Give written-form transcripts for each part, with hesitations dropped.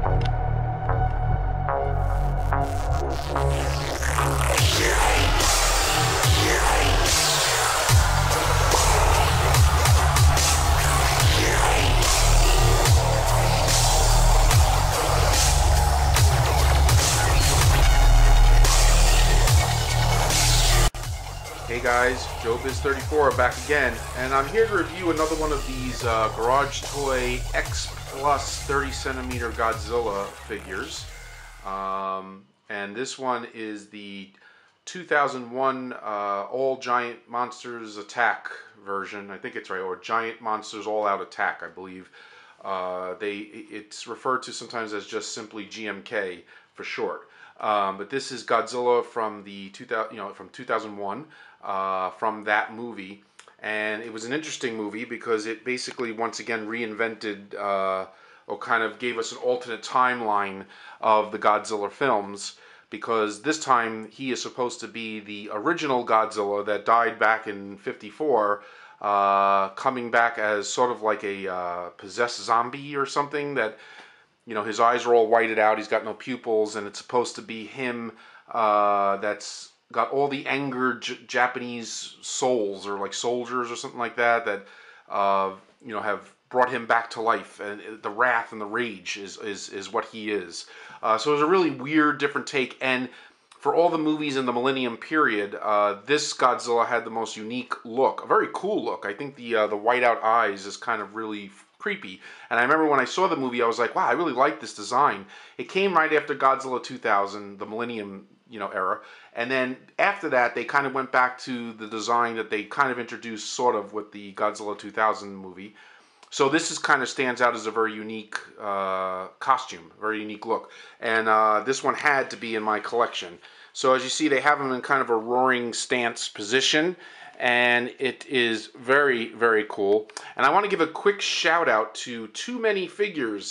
Hey guys, Joebizz34 back again, and I'm here to review another one of these Garage Toy X Plus 30cm Godzilla figures. And this one is the 2001 All Giant Monsters Attack version. I think it's right, or Giant Monsters All Out Attack, I believe. It's referred to sometimes as just simply GMK for short. But this is Godzilla from the 2001, from that movie, and it was an interesting movie because it basically once again reinvented or kind of gave us an alternate timeline of the Godzilla films, because this time he is supposed to be the original Godzilla that died back in '54, coming back as sort of like a possessed zombie or something. That, you know, his eyes are all whited out, he's got no pupils, and it's supposed to be him that's got all the angered Japanese souls, or like soldiers or something like that, that you know, have brought him back to life, and the wrath and the rage is what he is. So it was a really weird, different take, and for all the movies in the Millennium period, this Godzilla had the most unique look, a very cool look. I think the whiteout eyes is kind of really creepy. And I remember when I saw the movie, I was like, wow, I really like this design. It came right after Godzilla 2000, the Millennium, you know, era. And then after that, they kind of went back to the design that they kind of introduced sort of with the Godzilla 2000 movie. So this is kind of stands out as a very unique costume, very unique look. And this one had to be in my collection. So as you see, they have him in kind of a roaring stance position, and it is very, very cool. And I want to give a quick shout out to Too Many Figures.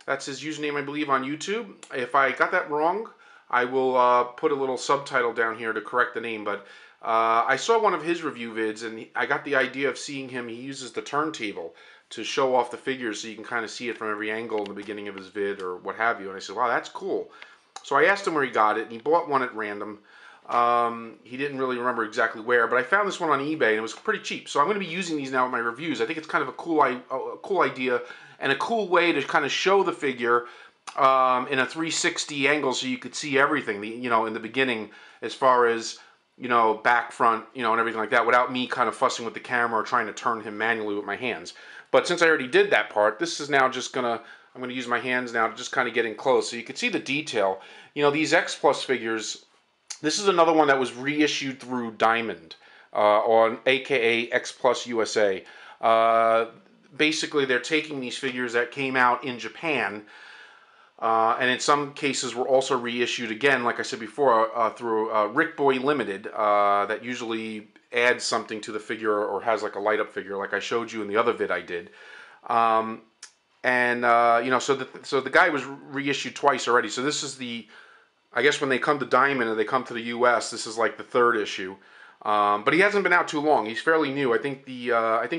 That's his username, I believe, on YouTube. If I got that wrong, I will put a little subtitle down here to correct the name. But I saw one of his review vids, and I got the idea of seeing him. He uses the turntable to show off the figures so you can kind of see it from every angle in the beginning of his vid or what have you. And I said, wow, that's cool. So I asked him where he got it, and he bought one at random. He didn't really remember exactly where, but I found this one on eBay, and it was pretty cheap. So I'm going to be using these now in my reviews. I think it's kind of a cool idea and a cool way to kind of show the figure in a 360 angle, so you could see everything, you know, in the beginning, as far as, you know, back, front, you know, and everything like that, without me kind of fussing with the camera or trying to turn him manually with my hands. But since I already did that part, this is now just I'm going to use my hands now to just kind of get in close, so you can see the detail. You know, these X Plus figures, this is another one that was reissued through Diamond, on AKA X Plus USA. Basically, they're taking these figures that came out in Japan, and in some cases were also reissued again, like I said before, through Rick Boy Limited, that usually adds something to the figure or has like a light up figure, like I showed you in the other vid I did. You know, so the guy was reissued twice already. So this is the, I guess when they come to Diamond and they come to the U.S., this is like the third issue. But he hasn't been out too long. He's fairly new. I think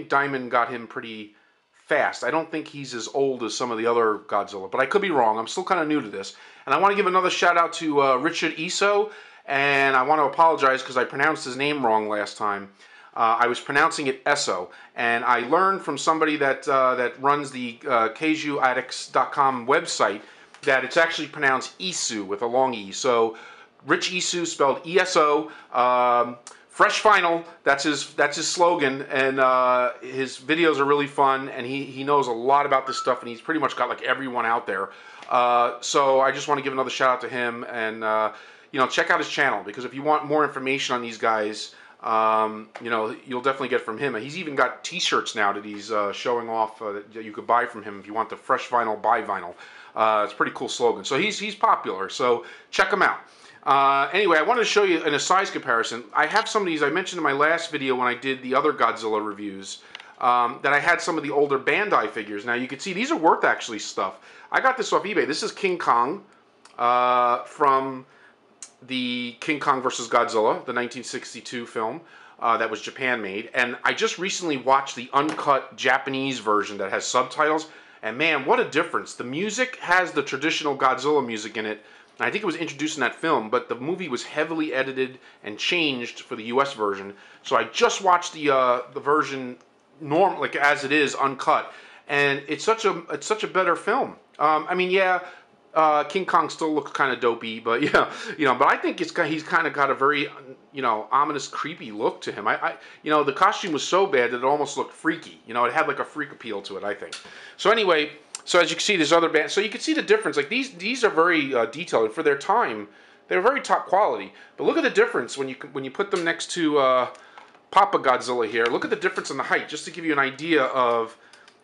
Diamond got him pretty fast. I don't think he's as old as some of the other Godzilla, but I could be wrong. I'm still kind of new to this. And I want to give another shout out to Richard Iso, and I want to apologize because I pronounced his name wrong last time. I was pronouncing it Esso, and I learned from somebody that runs the KeijuAddicts.com website that it's actually pronounced Isu with a long E. So Rich Isu, spelled E-S-O. Fresh Final, that's his slogan, and his videos are really fun, and he knows a lot about this stuff, and he's pretty much got like everyone out there. So I just want to give another shout out to him, and you know, check out his channel, because if you want more information on these guys, you know, you'll definitely get from him. He's even got t-shirts now that he's showing off that you could buy from him if you want the Fresh Vinyl, buy vinyl. It's a pretty cool slogan. So he's popular, so check him out. Anyway, I wanted to show you in a size comparison. I have some of these I mentioned in my last video when I did the other Godzilla reviews, that I had some of the older Bandai figures. Now you can see these are worth actually stuff. I got this off eBay. This is King Kong from the King Kong vs. Godzilla, the 1962 film that was Japan made. And I just recently watched the uncut Japanese version that has subtitles, And man, what a difference. The music has the traditional Godzilla music in it. And I think it was introduced in that film, but the movie was heavily edited and changed for the US version. So I just watched the version like as it is, uncut. And it's such a better film. I mean, yeah, King Kong still looks kind of dopey, but yeah, but I think he's kind of got a very, ominous, creepy look to him. The costume was so bad that it almost looked freaky. It had like a freak appeal to it, I think. So anyway, so as you can see, there's other bands. So you can see the difference. Like these are very detailed for their time. They're very top quality. But look at the difference when you put them next to Papa Godzilla here. Look at the difference in the height, just to give you an idea of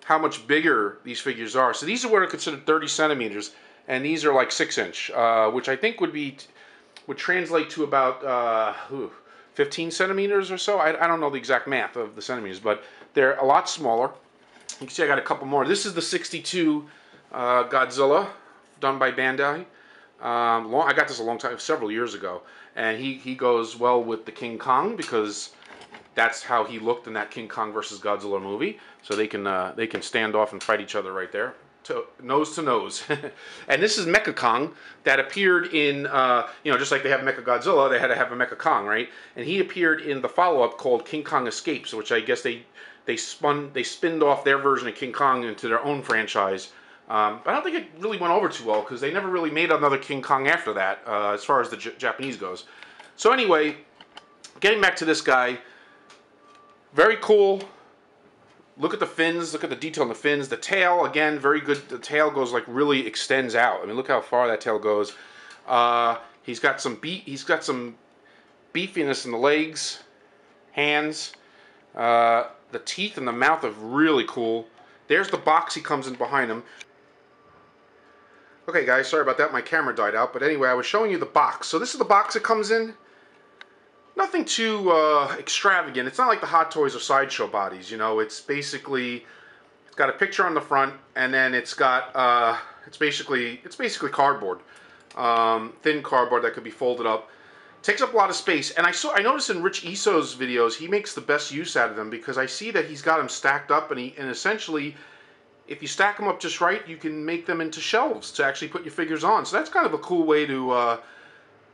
how much bigger these figures are. So these are what are considered 30 centimeters. And these are like 6-inch, which I think would translate to about 15 centimeters or so. I don't know the exact math of the centimeters, but they're a lot smaller. You can see I got a couple more. This is the 62 Godzilla done by Bandai. I got this a long time, several years ago, and he goes well with the King Kong because that's how he looked in that King Kong versus Godzilla movie. So they can stand off and fight each other right there. Nose to nose. And this is Mecha Kong that appeared in, just like they have Mecha Godzilla, they had to have a Mecha Kong, right? And he appeared in the follow-up called King Kong Escapes, which I guess they spinned off their version of King Kong into their own franchise. But I don't think it really went over too well because they never really made another King Kong after that, as far as the Japanese goes. So anyway, getting back to this guy, very cool. Look at the fins, look at the detail on the fins. The tail, again, very good. The tail goes like really extends out. I mean, look how far that tail goes. He's got some beefiness in the legs, hands. The teeth and the mouth are really cool. There's the box he comes in behind him. Okay, guys, sorry about that. My camera died out. But anyway, I was showing you the box. So this is the box it comes in. Nothing too extravagant. It's not like the Hot Toys or Sideshow bodies, It's basically, it's got a picture on the front, and then it's got, it's basically cardboard, thin cardboard that could be folded up. Takes up a lot of space, and I noticed in Rich Iso's videos he makes the best use out of them because I see that he's got them stacked up, and essentially, if you stack them up just right, you can make them into shelves to actually put your figures on. So that's kind of a cool way to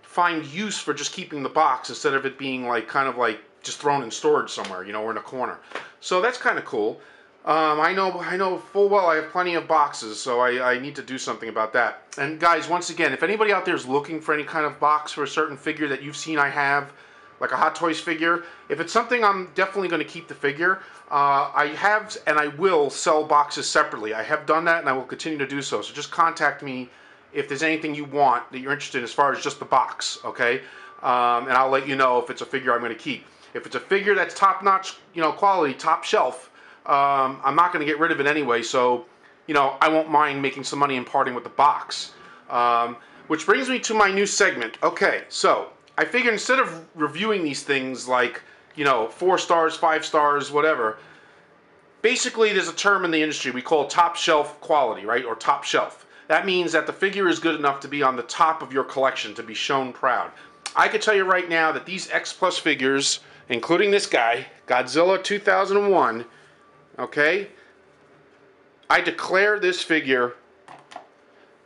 find use for just keeping the box instead of it being like kind of like just thrown in storage somewhere, or in a corner. So that's kind of cool. I know full well I have plenty of boxes, so I need to do something about that. And guys, once again, if anybody out there is looking for any kind of box for a certain figure that you've seen I have, like a Hot Toys figure, if it's something I'm definitely going to keep the figure, I have and I will sell boxes separately. I have done that and I will continue to do so. So just contact me if there's anything you want that you're interested in as far as just the box, okay? And I'll let you know if it's a figure I'm going to keep. If it's a figure that's top-notch, quality, top shelf, I'm not going to get rid of it anyway, so, I won't mind making some money and parting with the box. Which brings me to my new segment. Okay, so I figured instead of reviewing these things like, 4 stars, 5 stars, whatever, basically there's a term in the industry we call top shelf quality, right, or top shelf. That means that the figure is good enough to be on the top of your collection, to be shown proud. I can tell you right now that these X Plus figures, including this guy, Godzilla 2001, okay, I declare this figure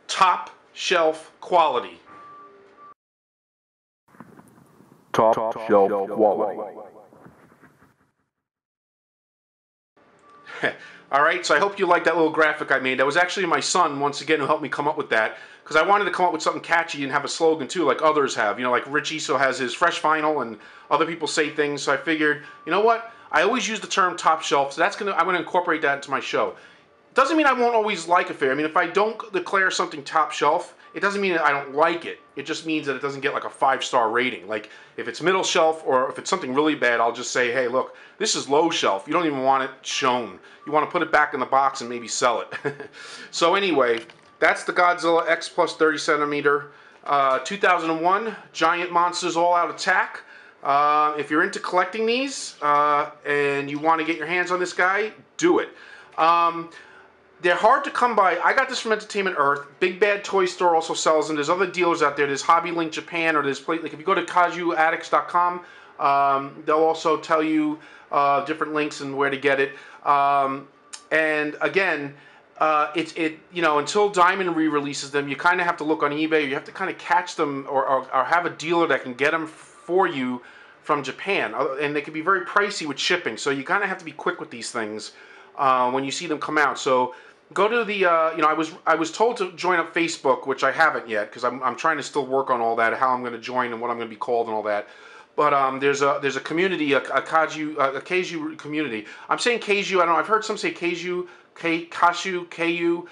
top shelf quality. Top shelf quality. Alright, so I hope you liked that little graphic I made. That was actually my son, once again, who helped me come up with that. Because I wanted to come up with something catchy and have a slogan too, like others have. Like Rich Iso has his Fresh Vinyl, and other people say things. So I figured, you know what? I always use the term top shelf, so I'm going to incorporate that into my show. Doesn't mean I won't always like a figure. I mean, if I don't declare something top shelf, it doesn't mean that I don't like it. It just means that it doesn't get like a 5-star rating. Like, if it's middle shelf or if it's something really bad, I'll just say, hey, look, this is low shelf. You don't even want it shown. You want to put it back in the box and maybe sell it. So anyway, that's the Godzilla X Plus 30 centimeter 2001 Giant Monsters All Out Attack. If you're into collecting these and you want to get your hands on this guy, do it. They're hard to come by. I got this from Entertainment Earth. Big Bad Toy Store also sells them. There's other dealers out there. There's Hobby Link Japan, or there's like if you go to kajuaddicts.com, they'll also tell you different links and where to get it. And again, until Diamond re-releases them, you kind of have to look on eBay. You have to kind of catch them or have a dealer that can get them for you from Japan, and they can be very pricey with shipping. So you kind of have to be quick with these things when you see them come out. So go to the I was told to join up Facebook, which I haven't yet because I'm trying to still work on all that, how I'm going to join and what I'm going to be called and all that. But there's a community, a Kaiju community. I'm saying Kaiju. I don't know. I've heard some say Kaiju, KU.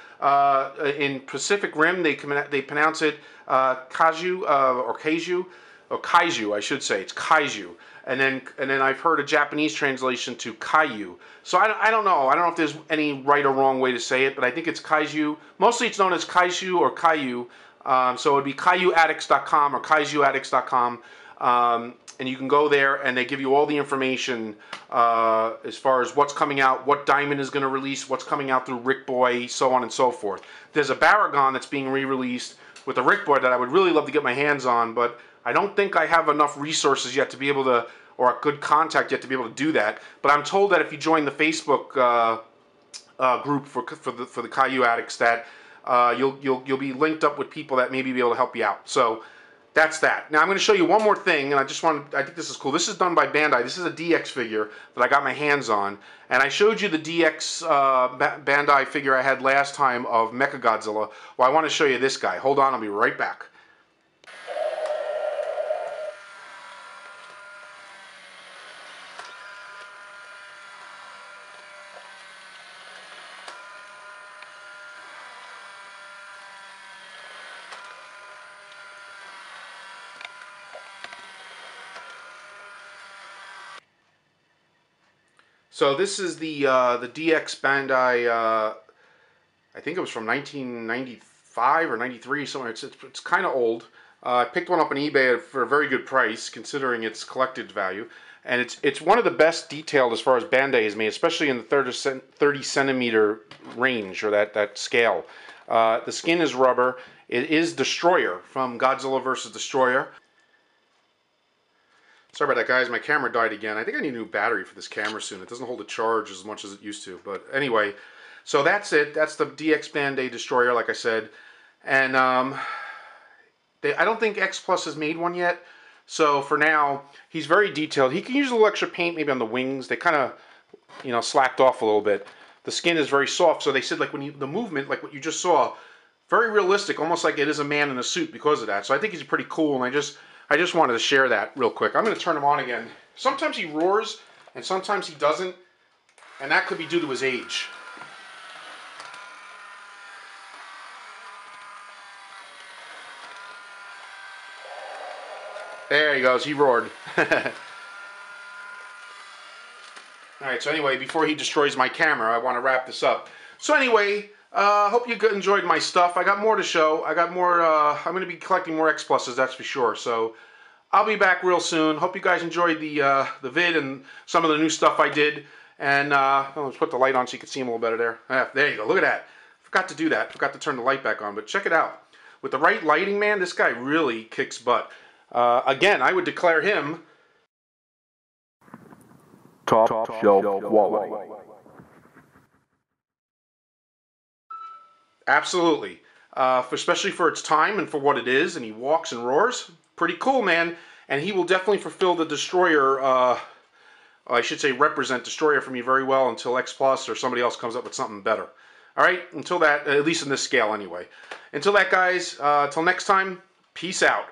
In Pacific Rim, they pronounce it Kaju or Kaiju, or Kaiju, I should say. It's Kaiju. And then I've heard a Japanese translation to Kaiju. So I don't know. I don't know if there's any right or wrong way to say it, but I think it's Kaiju. Mostly it's known as Kaiju or Kaiju. So it would be KaijuAddicts.com or KaijuAddicts.com. And you can go there and they give you all the information as far as what's coming out, what Diamond is going to release, what's coming out through Rick Boy, so on and so forth. There's a Baragon that's being re-released with a Rick Boy that I would really love to get my hands on, but I don't think I have enough resources yet to be able to, or a good contact yet to be able to do that. But I'm told that if you join the Facebook group for the Kaiju Addicts, that you'll be linked up with people that maybe be able to help you out. So that's that. Now I'm going to show you one more thing, and I think this is cool. This is done by Bandai. This is a DX figure that I got my hands on, and I showed you the DX Bandai figure I had last time of Mecha Godzilla. Well, I want to show you this guy. Hold on, I'll be right back. So this is the DX Bandai. I think it was from 1995 or 93 somewhere. It's kind of old. I picked one up on eBay for a very good price, considering its collected value. And it's one of the best detailed as far as Bandai is made, especially in the 30 centimeter range, or that scale. The skin is rubber. It is Destroyer from Godzilla vs. Destroyer. Sorry about that, guys. My camera died again. I think I need a new battery for this camera soon. It doesn't hold a charge as much as it used to. But anyway, so that's it. That's the DX Bandai Destroyer, like I said. And I don't think X Plus has made one yet. So for now, he's very detailed. He can use a little extra paint maybe on the wings. They kind of, slacked off a little bit. The skin is very soft. So they said like the movement, like what you just saw, very realistic, almost like it is a man in a suit because of that. So I think he's pretty cool, and I just wanted to share that real quick. I'm going to turn him on again. Sometimes he roars, and sometimes he doesn't, and that could be due to his age. There he goes. He roared. Alright, so anyway, before he destroys my camera, I want to wrap this up. So anyway, hope you enjoyed my stuff. I got more to show. I got more, I'm going to be collecting more X Pluses, that's for sure. So I'll be back real soon. Hope you guys enjoyed the vid and some of the new stuff I did. And let's put the light on so you can see him a little better there. There you go. Look at that. Forgot to do that. Forgot to turn the light back on. But check it out. With the right lighting, man, this guy really kicks butt. Again, I would declare him Top shelf quality. Absolutely. Especially for its time and for what it is, and he walks and roars. Pretty cool, man. And he will definitely fulfill the Destroyer, I should say represent Destroyer for me very well until X Plus or somebody else comes up with something better. Alright, until that, at least in this scale anyway. Until that, guys, until next time, peace out.